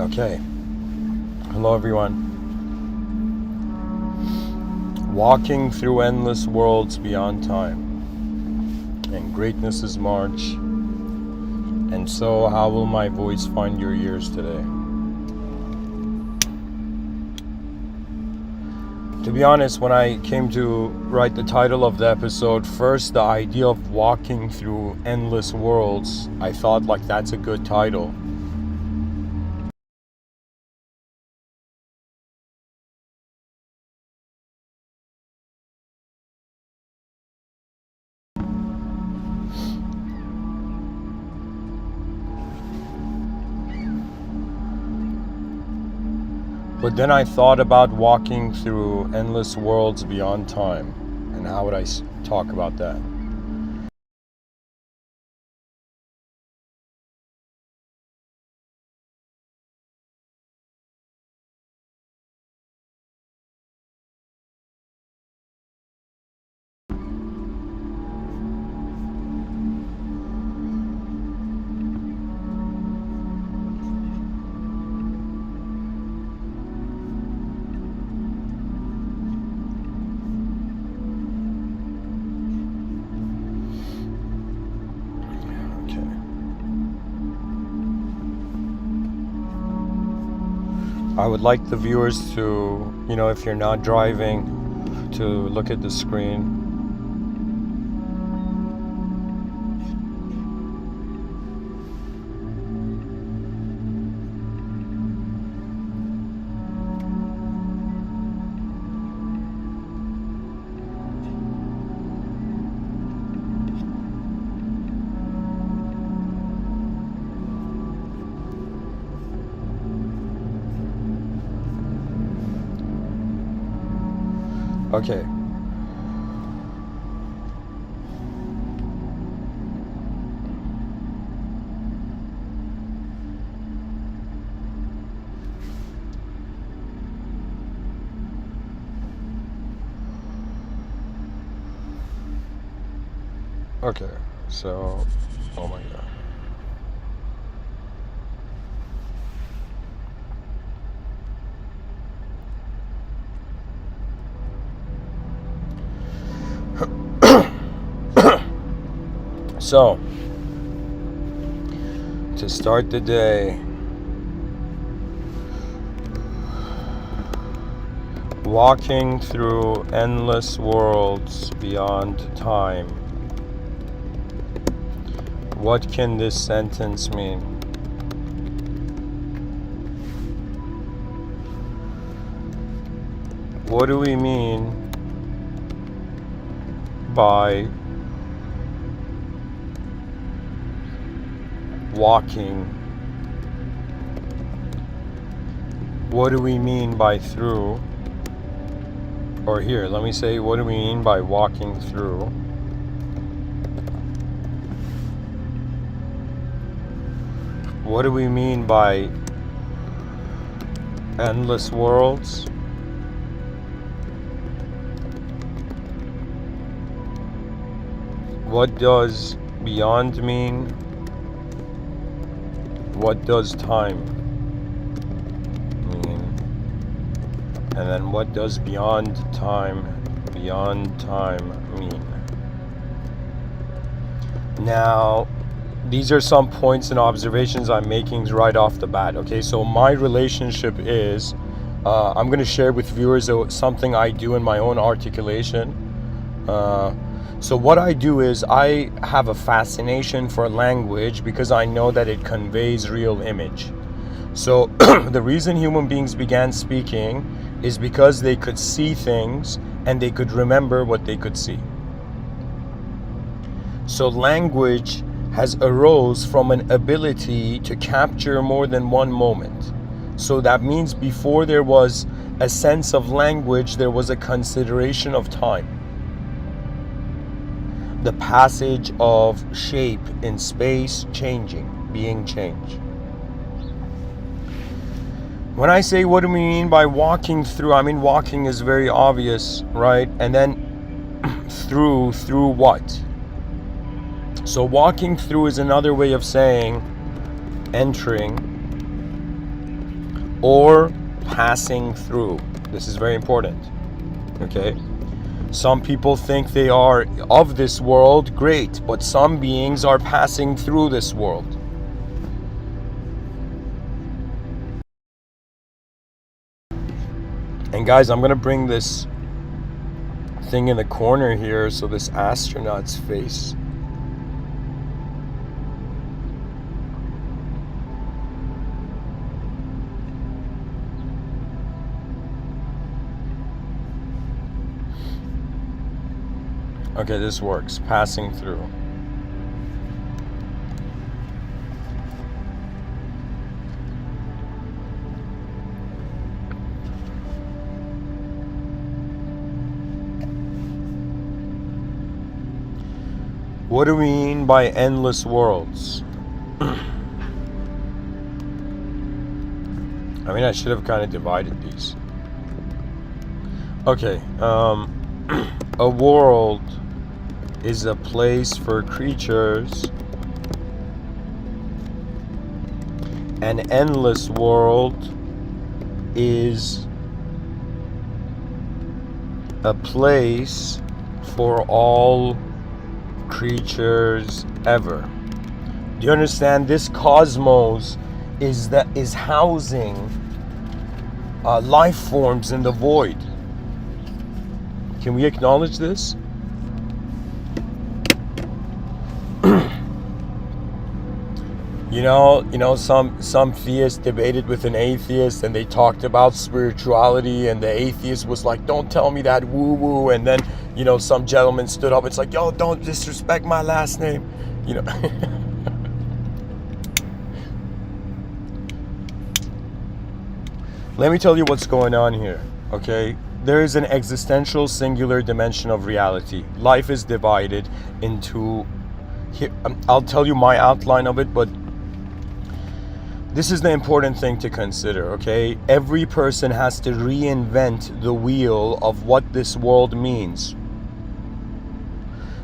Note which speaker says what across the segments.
Speaker 1: Okay. Hello, everyone. Walking through endless worlds beyond time, and greatness is March. And so, how will my voice find your ears today? To be honest, when I came to write the title of the episode, first the idea of walking through endless worlds, I thought like that's a good title. But then I thought about walking through endless worlds beyond time, and how would I talk about that? I would like the viewers to, if you're not driving, to look at the screen. Okay. Okay, so, oh my God. So, to start the day, walking through endless worlds beyond time. What can this sentence mean? What do we mean by walking? What do we mean by through? Or here, let me say, what do we mean by walking through? What do we mean by endless worlds? What does beyond mean? What does time mean? And then what does beyond time mean? Now, these are some points and observations I'm making right off the bat. Okay, so my relationship is, I'm going to share with viewers something I do in my own articulation. So what I do is I have a fascination for language because I know that it conveys real image. So the reason human beings began speaking is because they could see things and they could remember what they could see. So language has arose from an ability to capture more than one moment. So that means before there was a sense of language, there was a consideration of time. The passage of shape in space being changed. When I say what do we mean by walking through, I mean walking is very obvious, right? And then through what? So walking through is another way of saying entering, or passing through. This is very important. Okay? Some people think they are of this world, great, but some beings are passing through this world. And guys, I'm gonna bring this thing in the corner here, so this astronaut's face. Okay, this works. Passing through. What do we mean by endless worlds? I mean, I should have kind of divided these. Okay, a world is a place for creatures. An endless world is a place for all creatures ever. Do you understand? This cosmos is housing life forms in the void. Can we acknowledge this? You know, some theists debated with an atheist, and they talked about spirituality, and the atheist was like, "Don't tell me that woo-woo," and then, you know, some gentleman stood up. It's like, "Yo, don't disrespect my last name," you know. Let me tell you what's going on here, okay? There is an existential singular dimension of reality. Life is divided into, here, I'll tell you my outline of it, but this is the important thing to consider, okay? Every person has to reinvent the wheel of what this world means.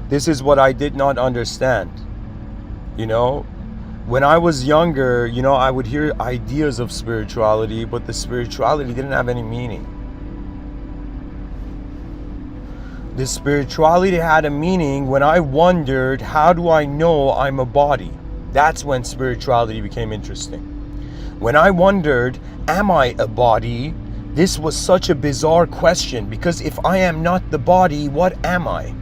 Speaker 1: This is what I did not understand. You know, when I was younger, you know, I would hear ideas of spirituality, but the spirituality didn't have any meaning. The spirituality had a meaning when I wondered, how do I know I'm a body? That's when spirituality became interesting. When I wondered, am I a body? This was such a bizarre question, because if I am not the body, what am I?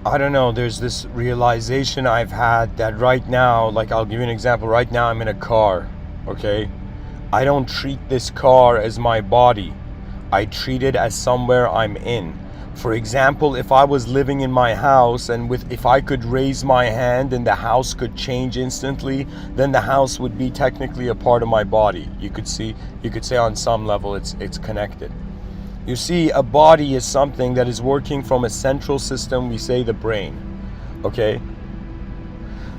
Speaker 1: I don't know, there's this realization I've had that right now, like I'll give you an example. Right now I'm in a car, okay? I don't treat this car as my body. I treat it as somewhere I'm in. For example, if I was living in my house and if I could raise my hand and the house could change instantly, then the house would be technically a part of my body. You could say on some level it's connected. You see, a body is something that is working from a central system, we say the brain, okay?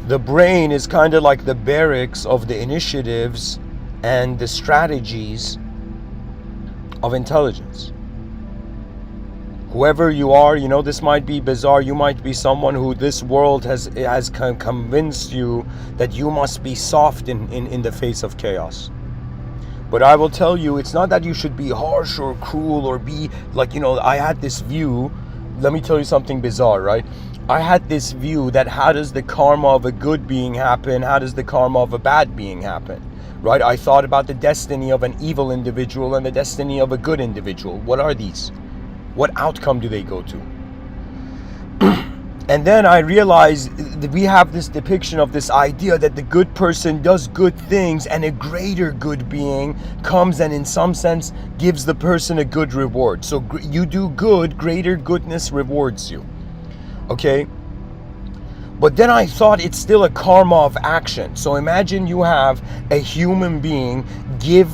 Speaker 1: The brain is kind of like the barracks of the initiatives and the strategies of intelligence. Whoever you are, you know, this might be bizarre. You might be someone who this world has convinced you that you must be soft in the face of chaos. But I will tell you, it's not that you should be harsh or cruel or be like, you know, I had this view. Let me tell you something bizarre, right? I had this view that how does the karma of a good being happen? How does the karma of a bad being happen? Right? I thought about the destiny of an evil individual and the destiny of a good individual. What are these? What outcome do they go to? And then I realized that we have this depiction of this idea that the good person does good things and a greater good being comes and in some sense gives the person a good reward. So you do good, greater goodness rewards you. Okay? But then I thought it's still a karma of action. So imagine you have a human being give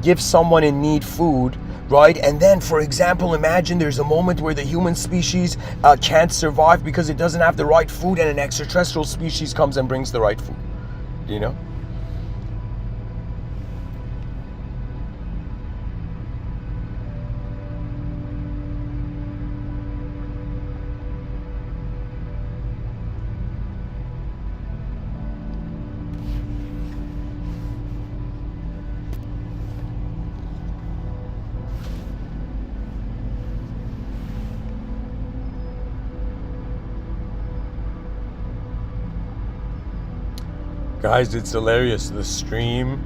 Speaker 1: give someone in need food, right? And then, for example, imagine there's a moment where the human species can't survive because it doesn't have the right food, and an extraterrestrial species comes and brings the right food. You know? Guys, it's hilarious. The stream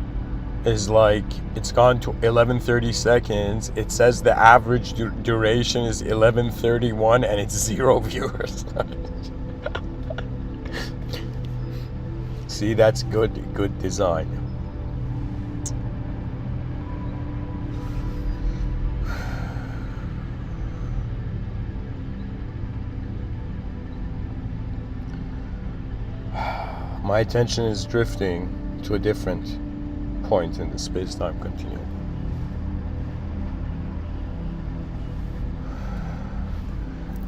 Speaker 1: is like, it's gone to 11:30 seconds. It says the average duration is 11:31 and it's 0 viewers. See, that's good design. My attention is drifting to a different point in the space-time continuum.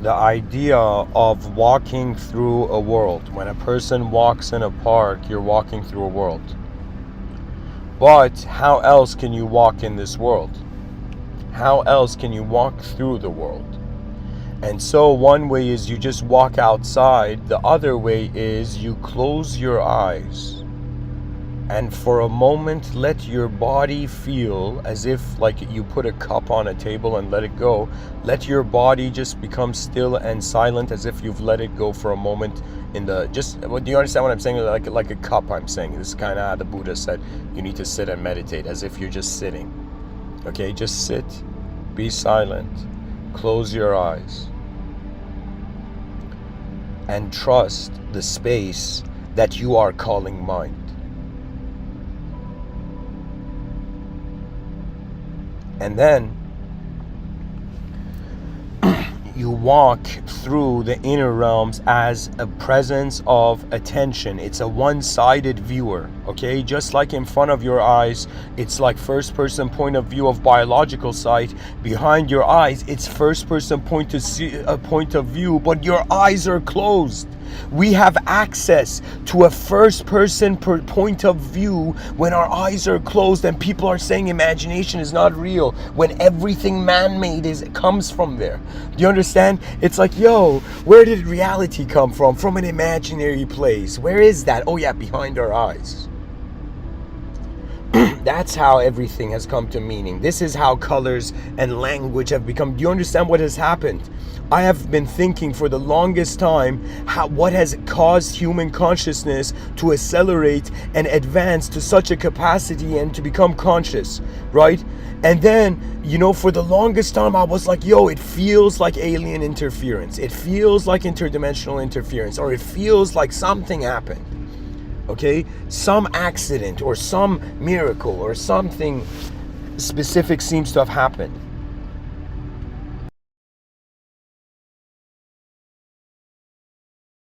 Speaker 1: The idea of walking through a world. When a person walks in a park, you're walking through a world. But how else can you walk in this world? How else can you walk through the world? And so one way is you just walk outside. The other way is you close your eyes and for a moment let your body feel as if like you put a cup on a table and let it go. Let your body just become still and silent as if you've let it go for a moment in the do you understand what I'm saying? Like a cup, I'm saying. This is kind of how the Buddha said you need to sit and meditate, as if you're just sitting. Okay, just sit, be silent, close your eyes, and trust the space that you are calling mind. And then you walk through the inner realms as a presence of attention. It's a one-sided viewer, okay? Just like in front of your eyes, it's like first-person point of view of biological sight. Behind your eyes, it's first-person point of view, but your eyes are closed. We have access to a first-person point of view when our eyes are closed, and people are saying imagination is not real when everything man-made comes from there. Do you understand? It's like, yo, where did reality come from? From an imaginary place. Where is that? Oh yeah, behind our eyes. That's how everything has come to meaning. This is how colors and language have become. Do you understand what has happened? I have been thinking for the longest time what has caused human consciousness to accelerate and advance to such a capacity and to become conscious, right? And then, for the longest time I was like, yo, it feels like alien interference. It feels like interdimensional interference, or it feels like something happened. Okay, some accident or some miracle or something specific seems to have happened.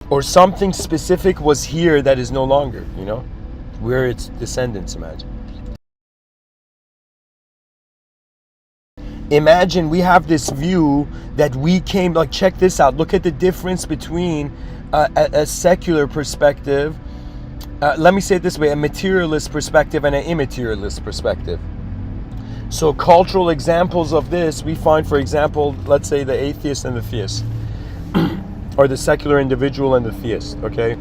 Speaker 1: Or something specific was here that is no longer, we're its descendants, imagine. Imagine we have this view that we came, like, check this out. Look at the difference between a secular perspective, let me say it this way, a materialist perspective and an immaterialist perspective. So cultural examples of this we find, for example, let's say the atheist and the theist, or the secular individual and the theist, okay?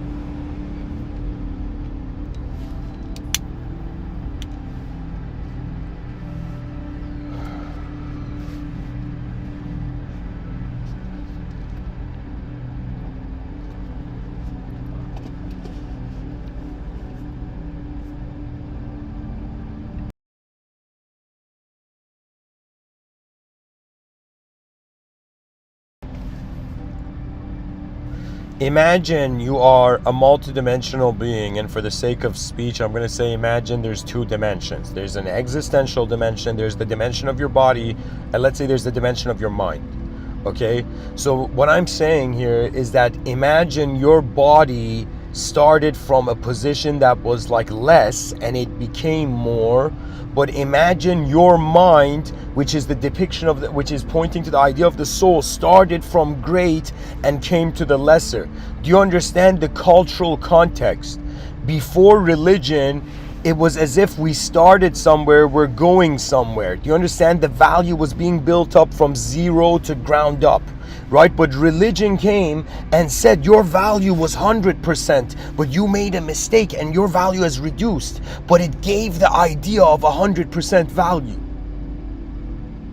Speaker 1: Imagine you are a multidimensional being, and for the sake of speech, I'm going to say imagine there's two dimensions. There's an existential dimension, there's the dimension of your body, and let's say there's the dimension of your mind. Okay, so what I'm saying here is that imagine your body started from a position that was like less and it became more, but imagine your mind, which is the depiction of which is pointing to the idea of the soul, started from great and came to the lesser. Do you understand the cultural context? Before religion, it was as if we started somewhere, we're going somewhere. Do you understand? The value was being built up from zero to ground up, right? But religion came and said your value was 100%, but you made a mistake and your value has reduced. But it gave the idea of 100% value.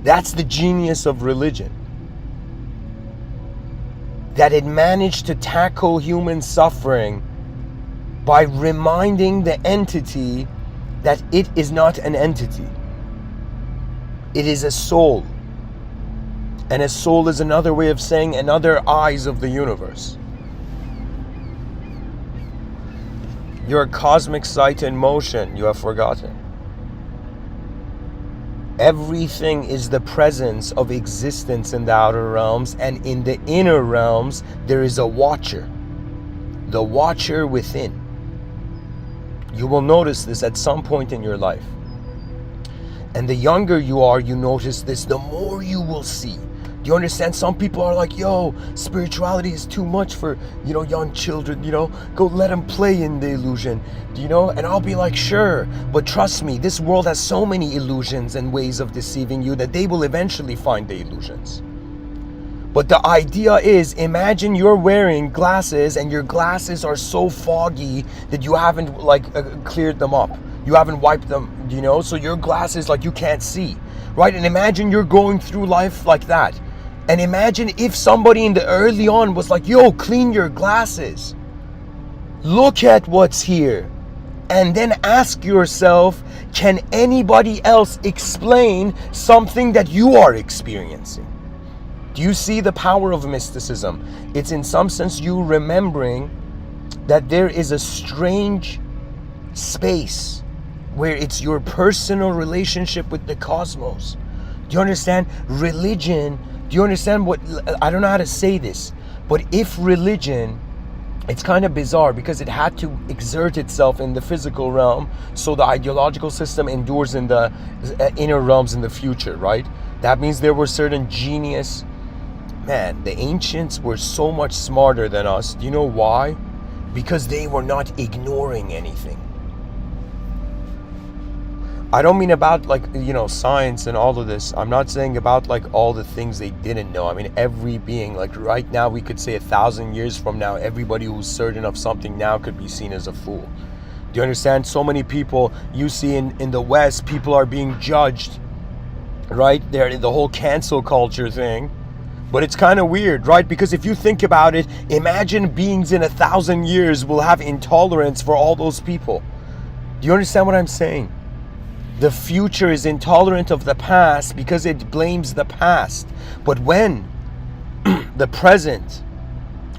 Speaker 1: That's the genius of religion. That it managed to tackle human suffering by reminding the entity that it is not an entity. It is a soul. And a soul is another way of saying another eyes of the universe. Your cosmic sight in motion, you have forgotten. Everything is the presence of existence in the outer realms, and in the inner realms there is a watcher. The watcher within. You will notice this at some point in your life. And the younger you are, you notice this, the more you will see. Do you understand? Some people are like, yo, spirituality is too much for, young children, go let them play in the illusion, And I'll be like, sure, but trust me, this world has so many illusions and ways of deceiving you that they will eventually find the illusions. But the idea is, imagine you're wearing glasses and your glasses are so foggy that you haven't cleared them up. You haven't wiped them, so your glasses you can't see, right? And imagine you're going through life like that. And imagine if somebody in the early on was like, yo, clean your glasses. Look at what's here. And then ask yourself, can anybody else explain something that you are experiencing? Do you see the power of mysticism? It's in some sense you remembering that there is a strange space where it's your personal relationship with the cosmos. Do you understand? Religion, do you understand what, I don't know how to say this, but if religion, it's kind of bizarre because it had to exert itself in the physical realm so the ideological system endures in the inner realms in the future, right? That means there were certain genius. Man, the ancients were so much smarter than us. Do you know why? Because they were not ignoring anything. I don't mean about science and all of this. I'm not saying about all the things they didn't know. I mean, every being, right now we could say 1,000 years from now, everybody who's certain of something now could be seen as a fool. Do you understand? So many people you see in the West, people are being judged, right? They're the whole cancel culture thing. But it's kind of weird, right? Because if you think about it, imagine beings in 1,000 years will have intolerance for all those people. Do you understand what I'm saying? The future is intolerant of the past because it blames the past. But when the present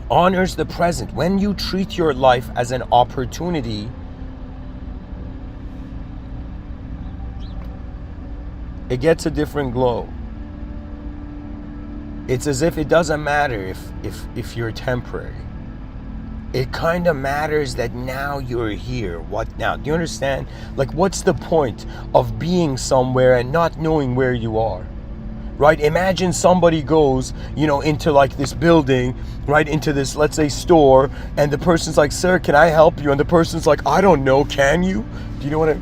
Speaker 1: honors the present, when you treat your life as an opportunity, it gets a different glow. It's as if it doesn't matter if you're temporary. It kind of matters that now you're here. What now? Do you understand? What's the point of being somewhere and not knowing where you are? Right? Imagine somebody goes, into this building, right, into this, let's say, store, and the person's like, sir, can I help you? And the person's like, I don't know, can you? Do you know what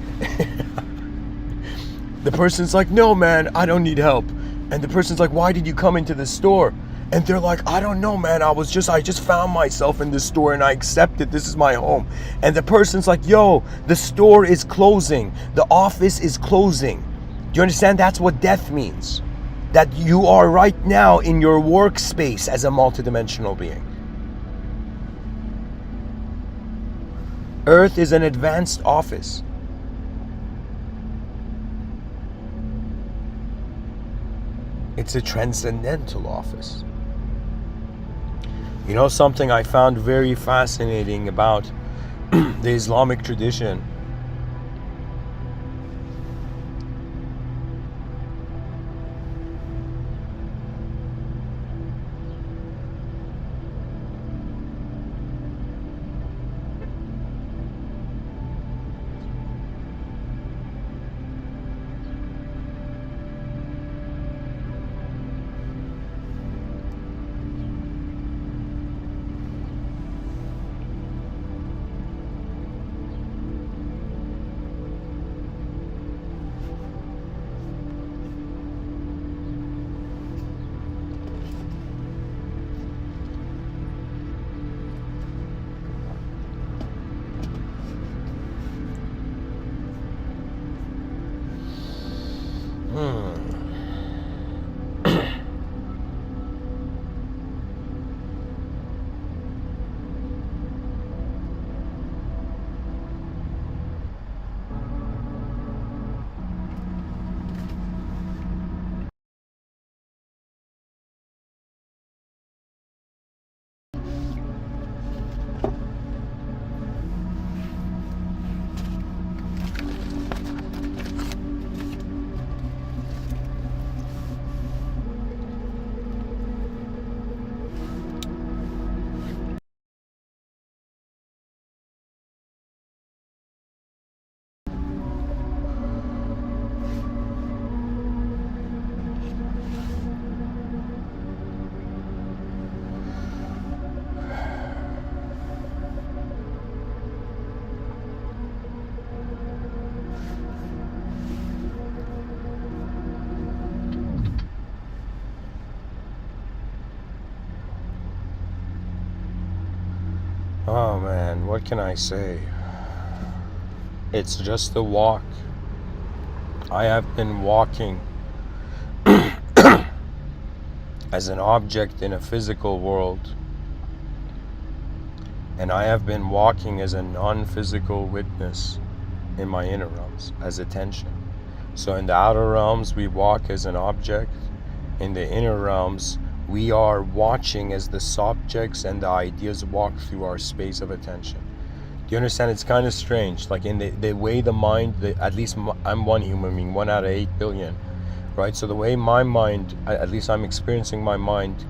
Speaker 1: The person's like, no, man, I don't need help. And the person's like, why did you come into the store? And they're like, I don't know, man. I just found myself in this store and I accepted this is my home. And the person's like, yo, the store is closing. The office is closing. Do you understand? That's what death means. That you are right now in your workspace as a multidimensional being. Earth is an advanced office. It's a transcendental office. Something I found very fascinating about the Islamic tradition Oh man, what can I say? It's just a walk. I have been walking as an object in a physical world, and I have been walking as a non-physical witness in my inner realms, as attention. So in the outer realms, we walk as an object. In the inner realms, we are watching as the subjects and the ideas walk through our space of attention. Do you understand? It's kind of strange. Like in the way the mind, at least I'm one human being, 1 out of 8 billion, right? So the way my mind, at least I'm experiencing my mind,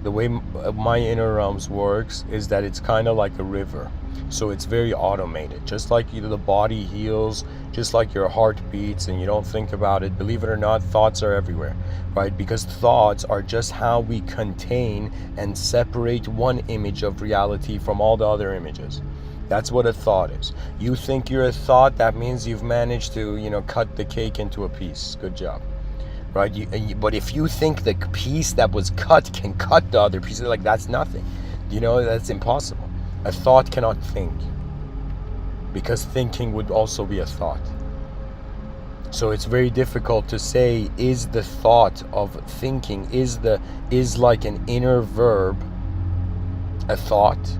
Speaker 1: the way my inner realms works is that it's kind of like a river. So it's very automated. Just like the body heals, just like your heart beats and you don't think about it, believe it or not, thoughts are everywhere, right? Because thoughts are just how we contain and separate one image of reality from all the other images. That's what a thought is. You think you're a thought, that means you've managed to, cut the cake into a piece. Good job. Right? But if you think the piece that was cut can cut the other pieces, like that's nothing. That's impossible. A thought cannot think, because thinking would also be a thought. So it's very difficult to say, is the thought of thinking, is like an inner verb a thought,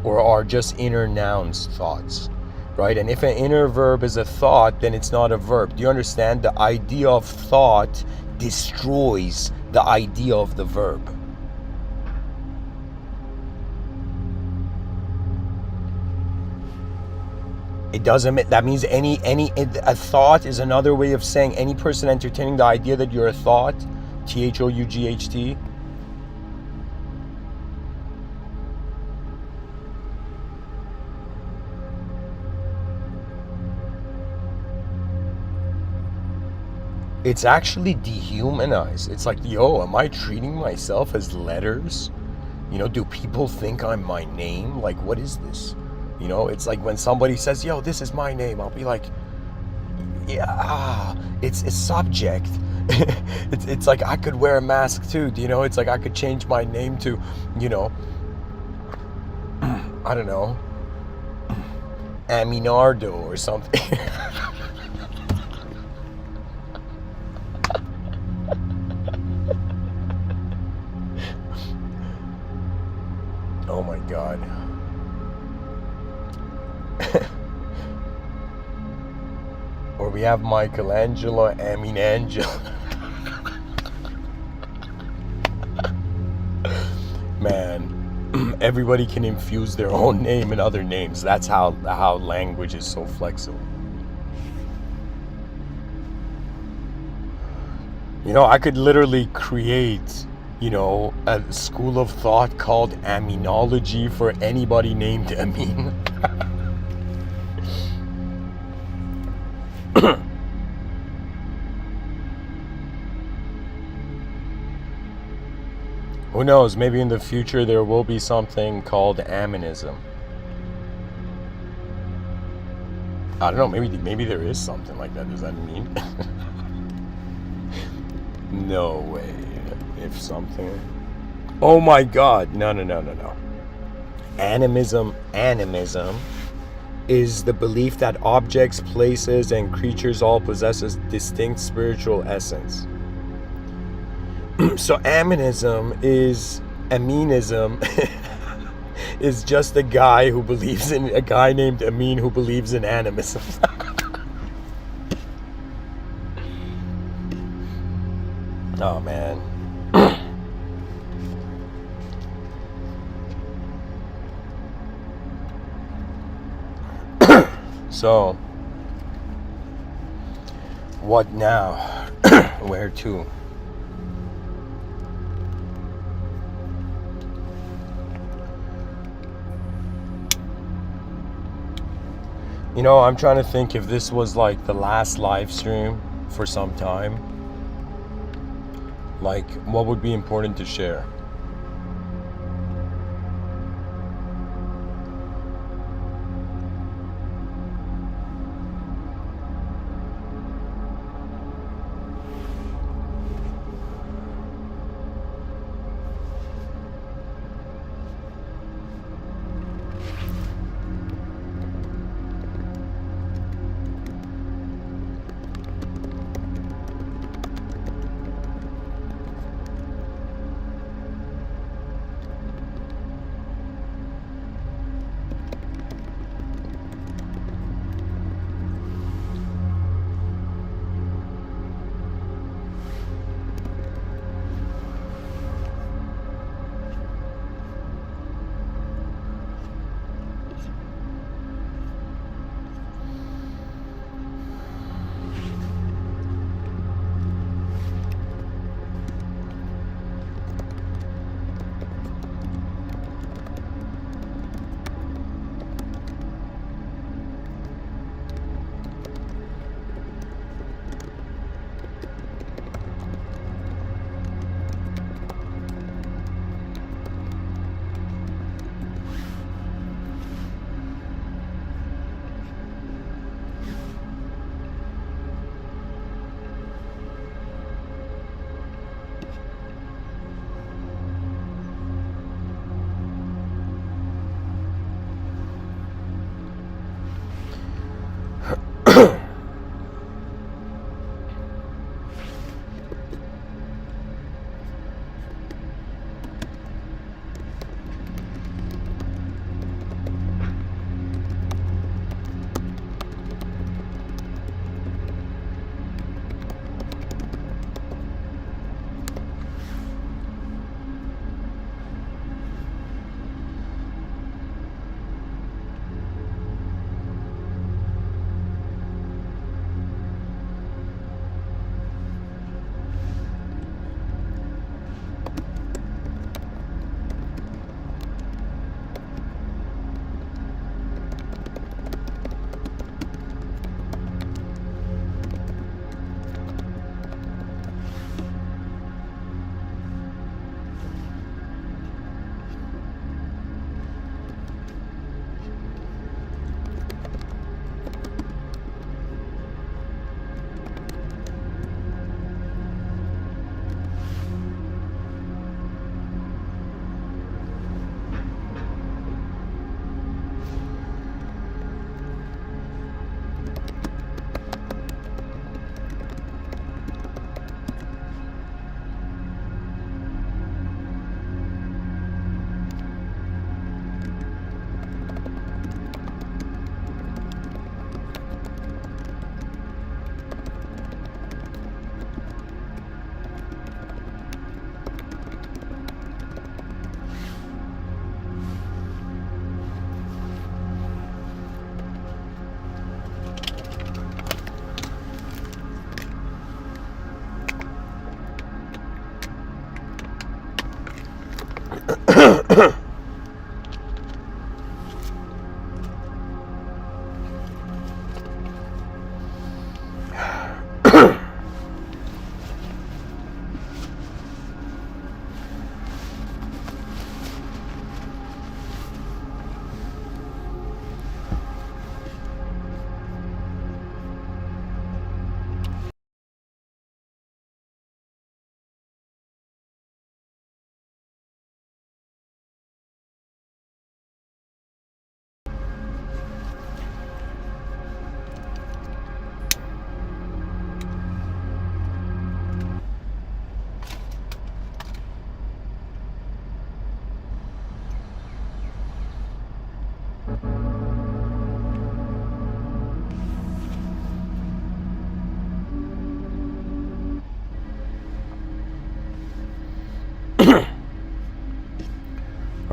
Speaker 1: or are just inner nouns thoughts? Right? And if an inner verb is a thought, then it's not a verb. Do you understand? The idea of thought destroys the idea of the verb. It doesn't. That means a thought is another way of saying any person entertaining the idea that you're a thought, THOUGHT. It's actually dehumanized. It's like, yo, am I treating myself as letters? Do people think I'm my name? Like, what is this? It's like when somebody says, yo, this is my name, I'll be like, yeah, it's a subject. it's like I could wear a mask too. It's like I could change my name to, I don't know, Aminardo or something. Oh my God. Or we have Michelangelo, Angelo. Man, everybody can infuse their own name in other names. That's how language is so flexible. I could literally create a school of thought called Aminology for anybody named Amin. Who knows, maybe in the future there will be something called Aminism. I don't know, maybe there is something like that. Does that mean? No way. If something. Oh my God. No. Animism is the belief that objects, places, and creatures all possess a distinct spiritual essence. So aminism is just a guy named Amin who believes in animism. Oh man. So, what now? Where to? You know, I'm trying to think if this was like the last live stream for some time. Like, what would be important to share?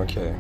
Speaker 1: Okay.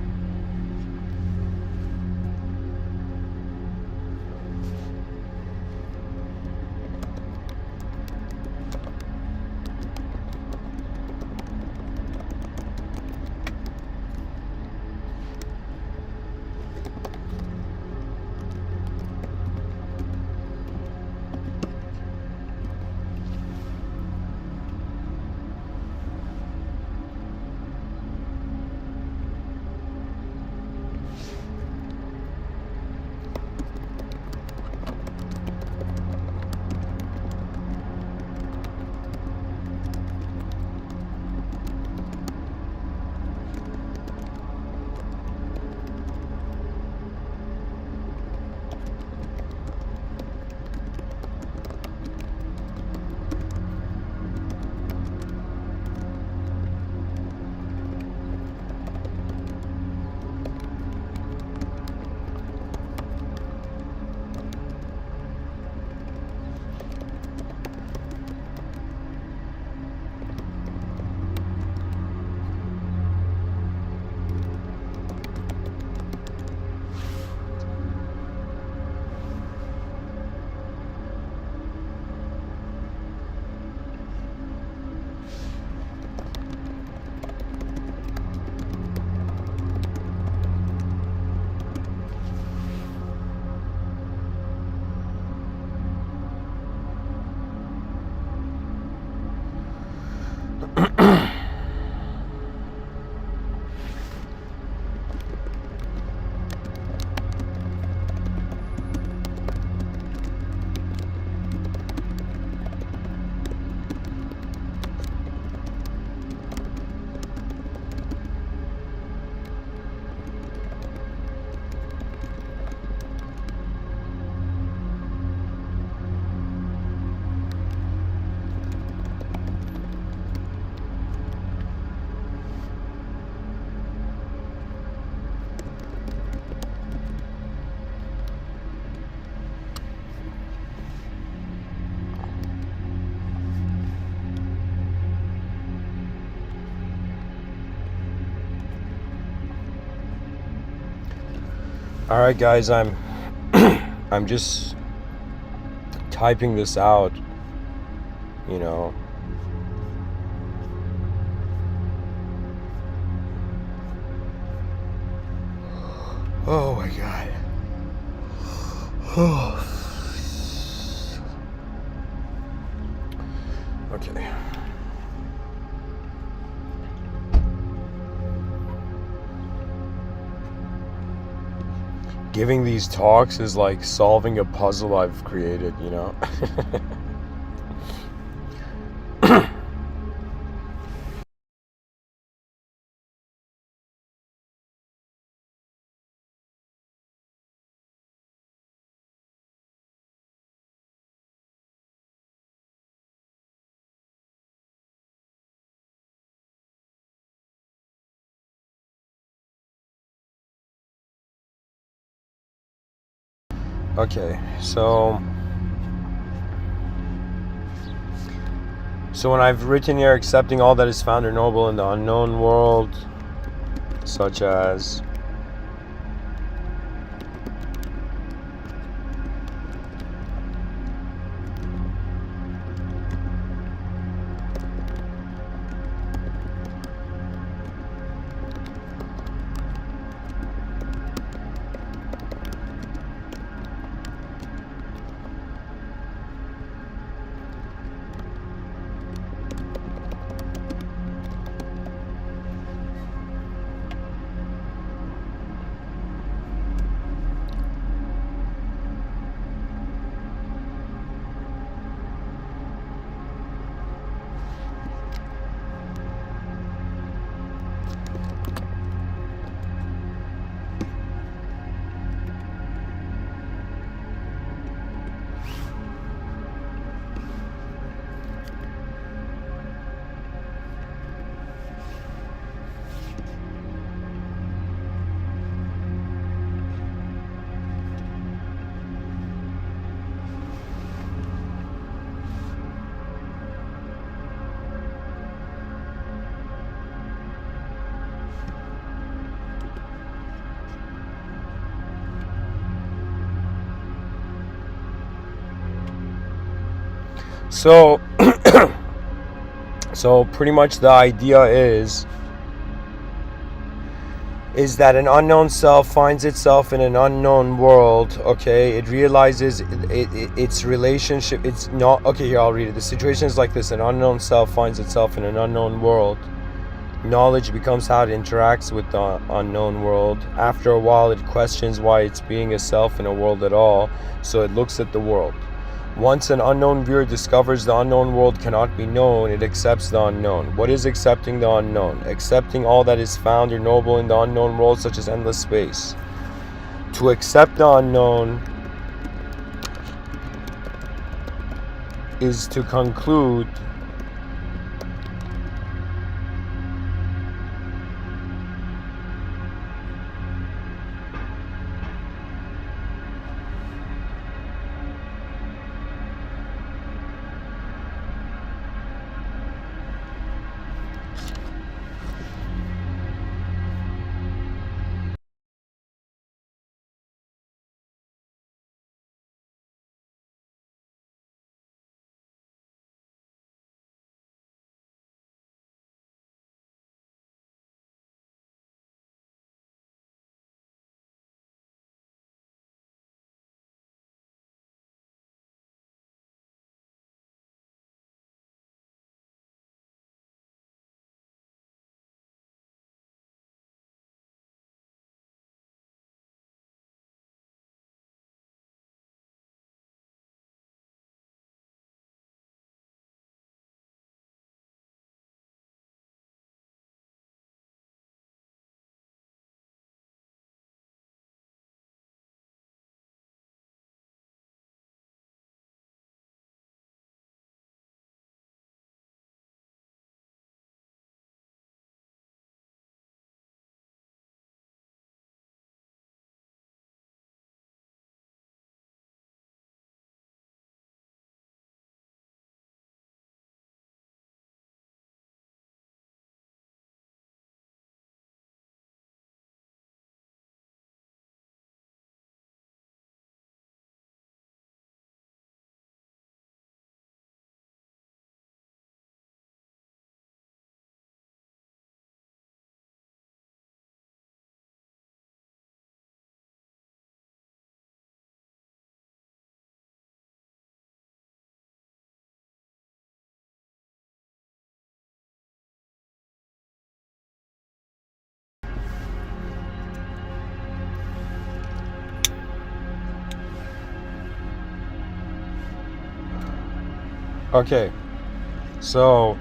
Speaker 1: All right, guys, I'm I'm just typing this out, you know. Oh my God. Okay. Giving these talks is like solving a puzzle I've created, you know. Okay, so when I've written here, accepting all that is found or noble in the unknown world, such as So, so pretty much the idea is that an unknown self finds itself in an unknown world. Okay, it realizes its relationship. It's not okay. Here, I'll read it. The situation is like this: an unknown self finds itself in an unknown world. Knowledge becomes how it interacts with the unknown world. After a while, it questions why it's being a self in a world at all, so it looks at the world. Once an unknown viewer discovers the unknown world cannot be known, it accepts the unknown. What is accepting the unknown? Accepting all that is found or knowable in the unknown world, such as endless space. To accept the unknown is to conclude okay. So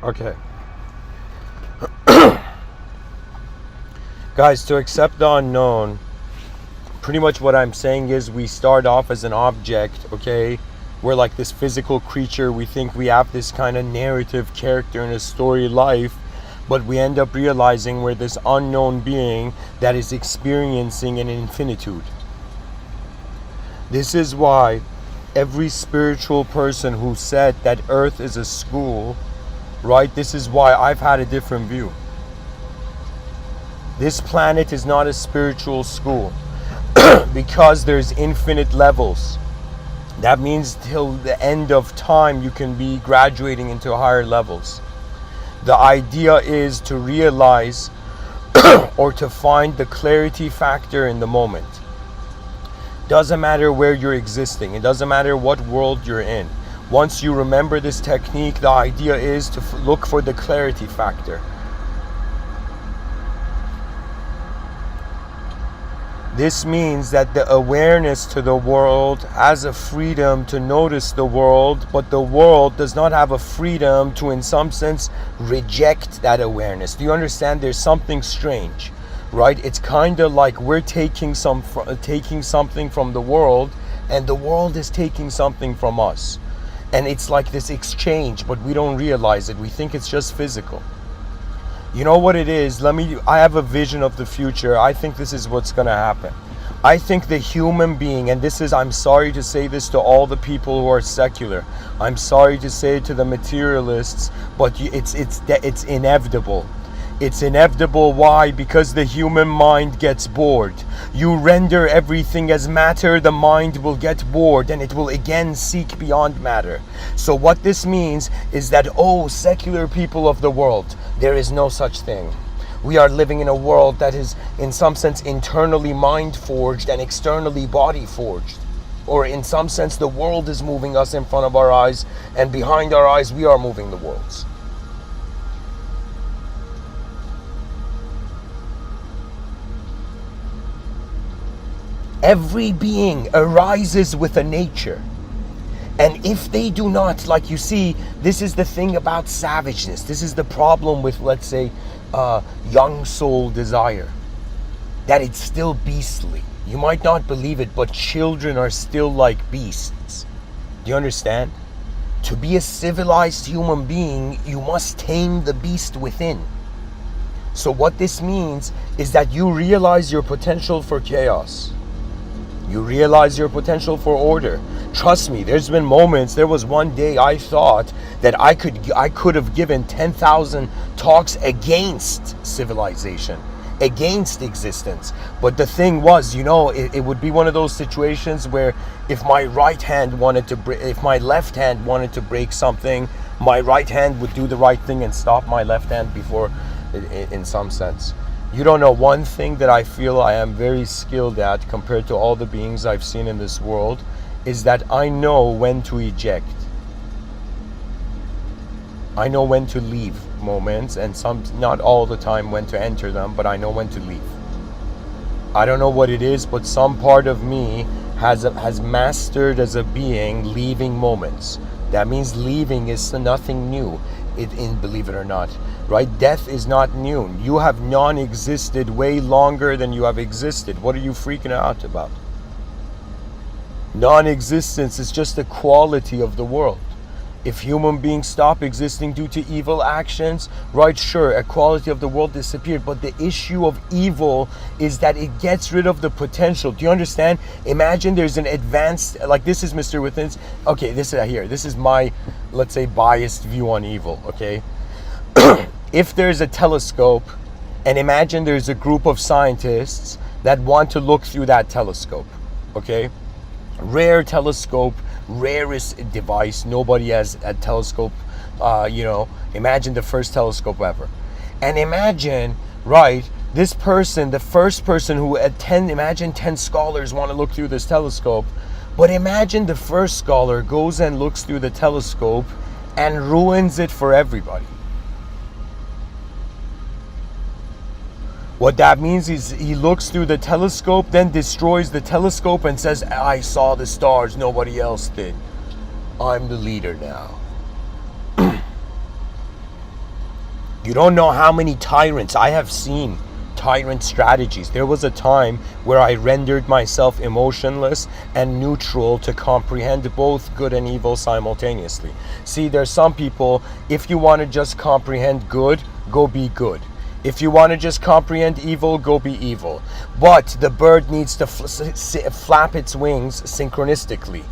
Speaker 1: okay. Guys, to accept the unknown, pretty much what I'm saying is we start off as an object, okay? We're like this physical creature. We think we have this kind of narrative character in a story life, but we end up realizing we're this unknown being that is experiencing an infinitude. This is why every spiritual person who said that Earth is a school, right? This is why I've had a different view. This planet is not a spiritual school because there's infinite levels. That means till the end of time you can be graduating into higher levels. The idea is to realize or to find the clarity factor in the moment. Doesn't matter where you're existing. It doesn't matter what world you're in. Once you remember this technique, the idea is to look for the clarity factor. This means that the awareness to the world has a freedom to notice the world, but the world does not have a freedom to, in some sense, reject that awareness. Do you understand? There's something strange, right? It's kind of like we're taking something from the world, and the world is taking something from us. And it's like this exchange, but we don't realize it. We think it's just physical. You know what it is? I have a vision of the future. I think this is what's going to happen. I think the human being, and I'm sorry to say this to all the people who are secular. I'm sorry to say it to the materialists, but it's inevitable. It's inevitable. Why? Because the human mind gets bored. You render everything as matter, the mind will get bored and it will again seek beyond matter. So what this means is that, secular people of the world, there is no such thing. We are living in a world that is, in some sense, internally mind forged and externally body forged. Or in some sense, the world is moving us in front of our eyes, and behind our eyes, we are moving the worlds. Every being arises with a nature. And if they do not, like you see, this is the thing about savageness. This is the problem with, let's say, young soul desire. That it's still beastly. You might not believe it, but children are still like beasts. Do you understand? To be a civilized human being, you must tame the beast within. So what this means is that you realize your potential for chaos. You realize your potential for order. Trust me, there was one day I thought that I could have given 10,000 talks against civilization, against existence. But the thing was, it would be one of those situations where if my left hand wanted to break something, my right hand would do the right thing and stop my left hand before, in some sense. You don't know, one thing that I feel I am very skilled at compared to all the beings I've seen in this world is that I know when to eject. I know when to leave moments, and not all the time when to enter them, but I know when to leave. I don't know what it is, but some part of me has mastered as a being leaving moments. That means leaving is nothing new, believe it or not. Right? Death is not new. You have non-existed way longer than you have existed. What are you freaking out about? Non-existence is just a quality of the world. If human beings stop existing due to evil actions, right, sure, a quality of the world disappeared. But the issue of evil is that it gets rid of the potential. Do you understand? Imagine there's an advanced, like this is Mr.Within's, okay, this is my, let's say, biased view on evil, okay? If there's a telescope, and imagine there's a group of scientists that want to look through that telescope, okay? Rare telescope, rarest device. Nobody has a telescope, imagine the first telescope ever. And imagine, right, this person, the first person who imagine 10 scholars want to look through this telescope, but imagine the first scholar goes and looks through the telescope and ruins it for everybody. What that means is he looks through the telescope, then destroys the telescope and says, I saw the stars, nobody else did. I'm the leader now. You don't know how many tyrants. I have seen tyrant strategies. There was a time where I rendered myself emotionless and neutral to comprehend both good and evil simultaneously. See, there's some people, if you want to just comprehend good, go be good. If you want to just comprehend evil, go be evil. But the bird needs to flap its wings synchronistically.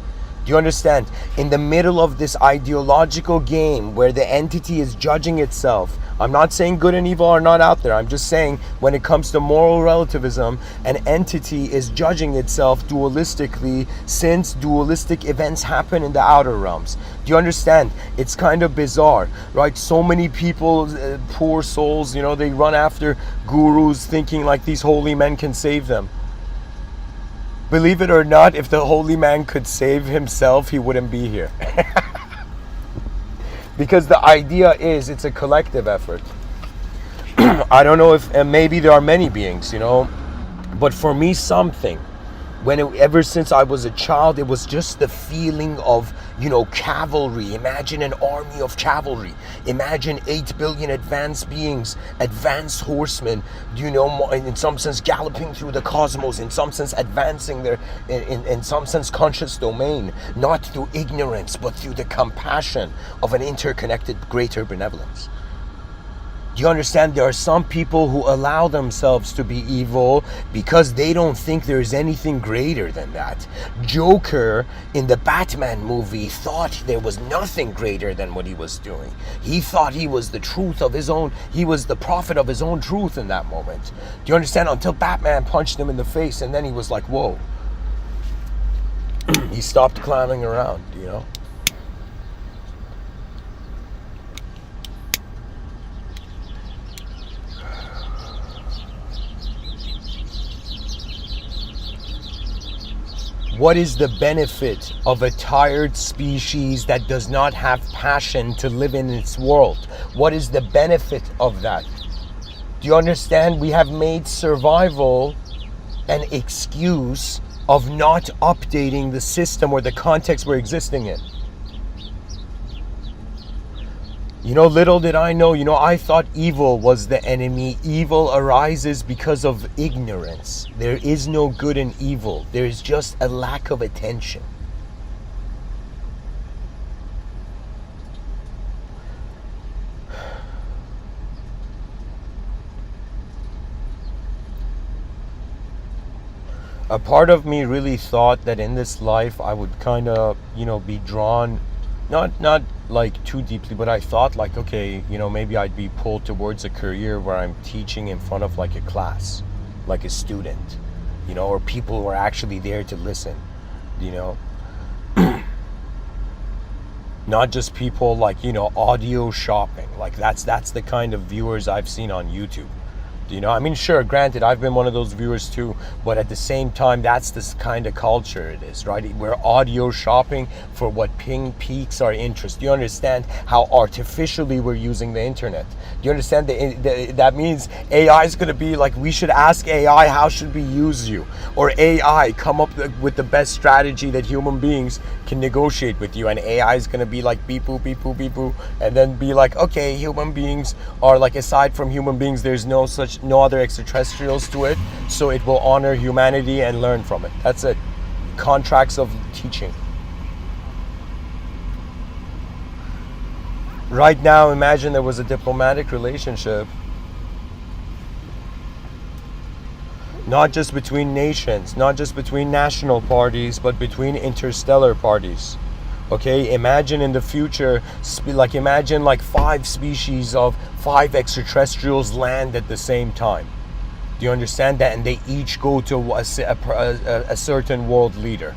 Speaker 1: Do you understand? In the middle of this ideological game where the entity is judging itself, I'm not saying good and evil are not out there. I'm just saying when it comes to moral relativism, an entity is judging itself dualistically since dualistic events happen in the outer realms. Do you understand? It's kind of bizarre, right? So many people, poor souls, you know, they run after gurus thinking like these holy men can save them. Believe it or not, if the holy man could save himself, he wouldn't be here. Because the idea is it's a collective effort. I don't know if, and maybe there are many beings, you know, but for me, something, ever since I was a child, it was just the feeling of, you know, cavalry. Imagine an army of cavalry. Imagine 8 billion advanced beings, advanced horsemen, you know, in some sense galloping through the cosmos, in some sense advancing their, in some sense conscious domain, not through ignorance, but through the compassion of an interconnected greater benevolence. Do you understand? There are some people who allow themselves to be evil because they don't think there's anything greater than that. Joker in the Batman movie thought there was nothing greater than what he was doing. He thought he was the truth of his own, he was the prophet of his own truth in that moment. Do you understand? Until Batman punched him in the face, and then he was like, whoa. He stopped clowning around, you know? What is the benefit of a tired species that does not have passion to live in its world? What is the benefit of that? Do you understand? We have made survival an excuse of not updating the system or the context we're existing in. You know, little did I know, you know, I thought evil was the enemy. Evil arises because of ignorance. There is no good in evil. There is just a lack of attention. A part of me really thought that in this life I would kind of, you know, be drawn, not like too deeply, but I thought like, okay, you know, maybe I'd be pulled towards a career where I'm teaching in front of like a class, like a student, you know, or people who are actually there to listen, you know. Not just people like, you know, audio shopping. Like that's the kind of viewers I've seen on YouTube. You know, I mean, sure, granted, I've been one of those viewers too, but at the same time, that's this kind of culture it is, right? We're audio shopping for what piques our interest. Do you understand how artificially we're using the internet? Do you understand that means AI is going to be like, we should ask AI, how should we use you? Or AI, come up with the best strategy that human beings can negotiate with you. And AI is going to be like, beep, boop, beep, boop, beep, boop. And then be like, okay, human beings are like, aside from human beings, there's no other extraterrestrials to it, so it will honor humanity and learn from it. That's it. Contracts of teaching. Right now, imagine there was a diplomatic relationship, not just between nations, not just between national parties, but between interstellar parties. Okay, imagine in the future, like imagine like 5 species of 5 extraterrestrials land at the same time. Do you understand that? And they each go to a certain world leader.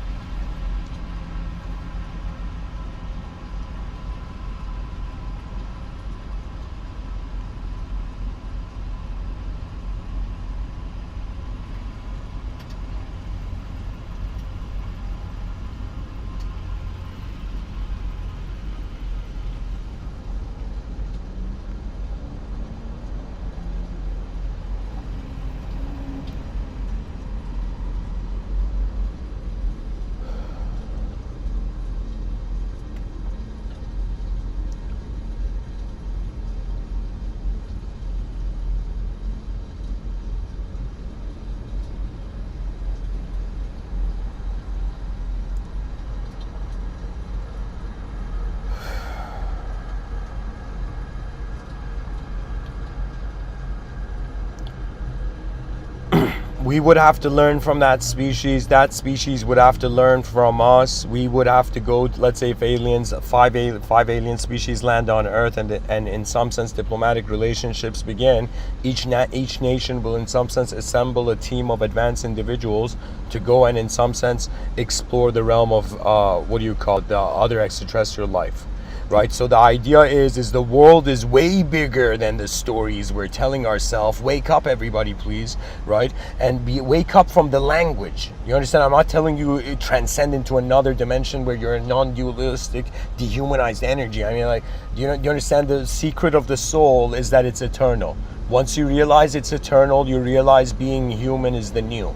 Speaker 1: we would have to learn from that species. That species would have to learn from us. We would have to go, let's say, if aliens, five alien species land on Earth, and in some sense diplomatic relationships begin. Each nation will, in some sense, assemble a team of advanced individuals to go and, in some sense, explore the realm of what do you call it, the other extraterrestrial life. Right, so the idea is the world is way bigger than the stories we're telling ourselves. Wake up, everybody, please. Right, and wake up from the language. You understand? I'm not telling you transcend into another dimension where you're a non-dualistic, dehumanized energy. I mean, like, do you understand? The secret of the soul is that it's eternal. Once you realize it's eternal, you realize being human is the new.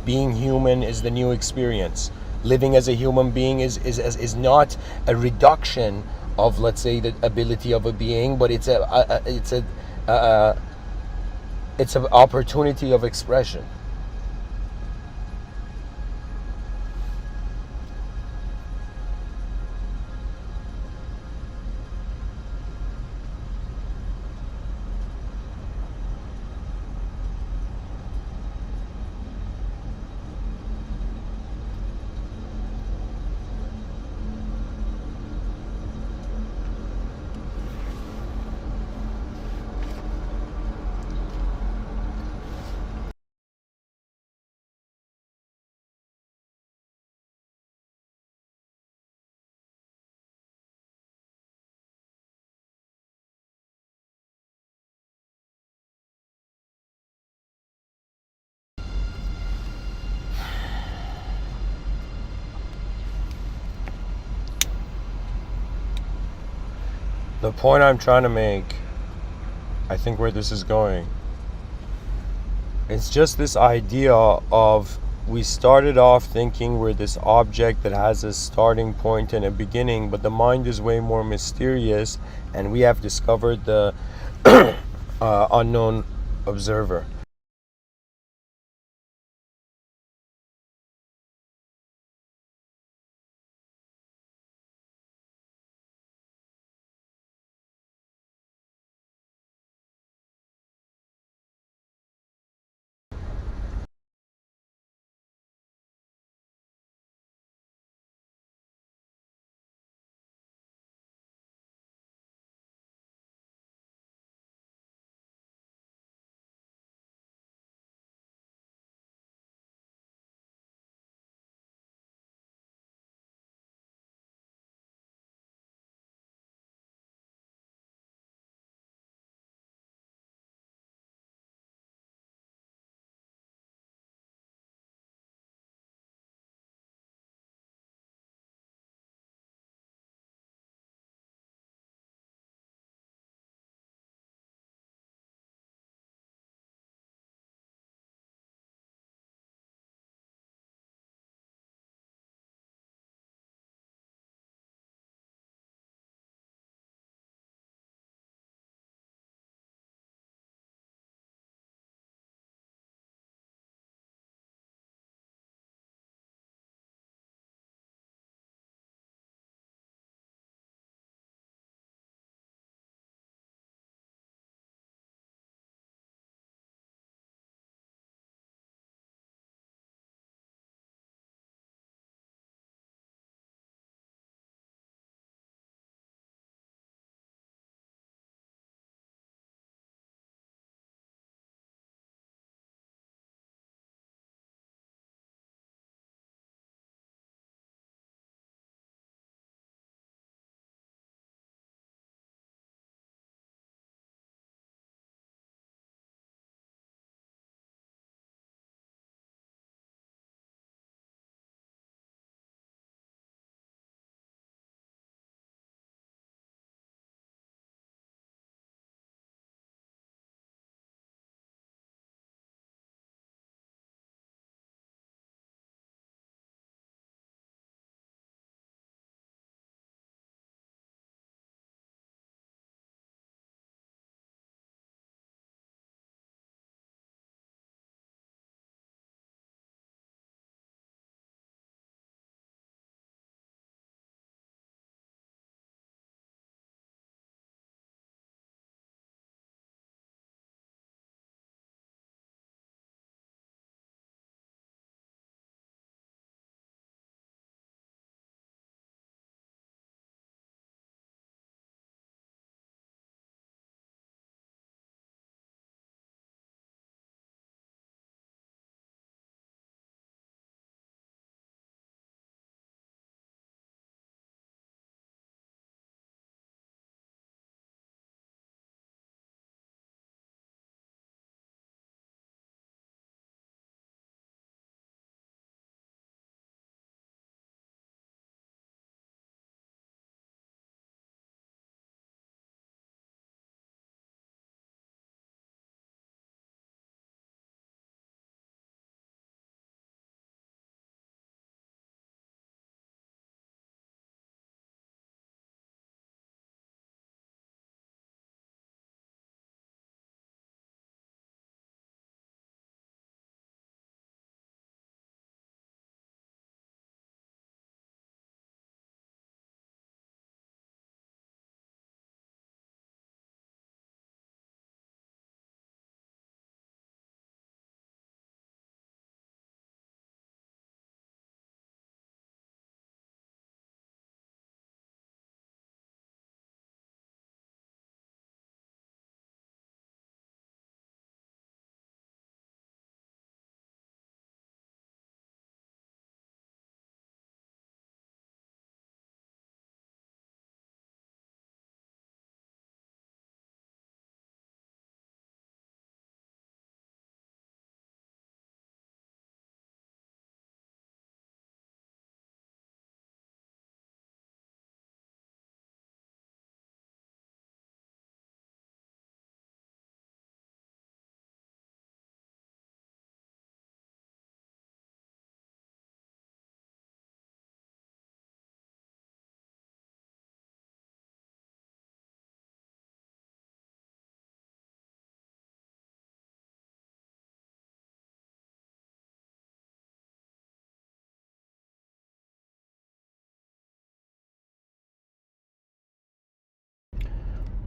Speaker 1: Being human is the new experience. Living as a human being is not a reduction of, let's say, the ability of a being, but it's an opportunity of expression. The point I'm trying to make, I think where this is going, it's just this idea of, we started off thinking we're this object that has a starting point and a beginning, but the mind is way more mysterious, and we have discovered the unknown observer.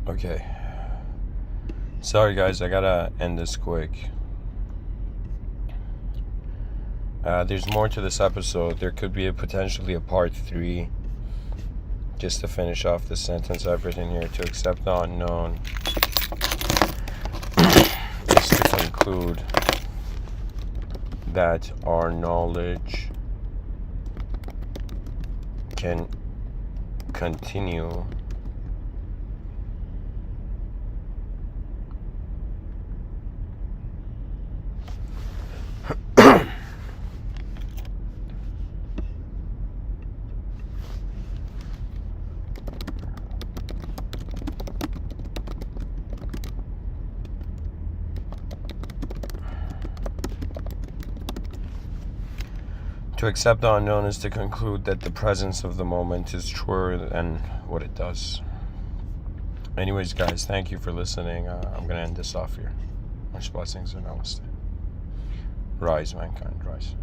Speaker 1: Okay. Sorry guys, I gotta end this quick. There's more to this episode. There could be potentially a part 3. Just to finish off the sentence I've written here. To accept the unknown is to conclude that our knowledge can continue to accept the unknown is to conclude that the presence of the moment is truer than what it does. Anyways, guys, thank you for listening. I'm going to end this off here. Much blessings and namaste. Rise, mankind, rise.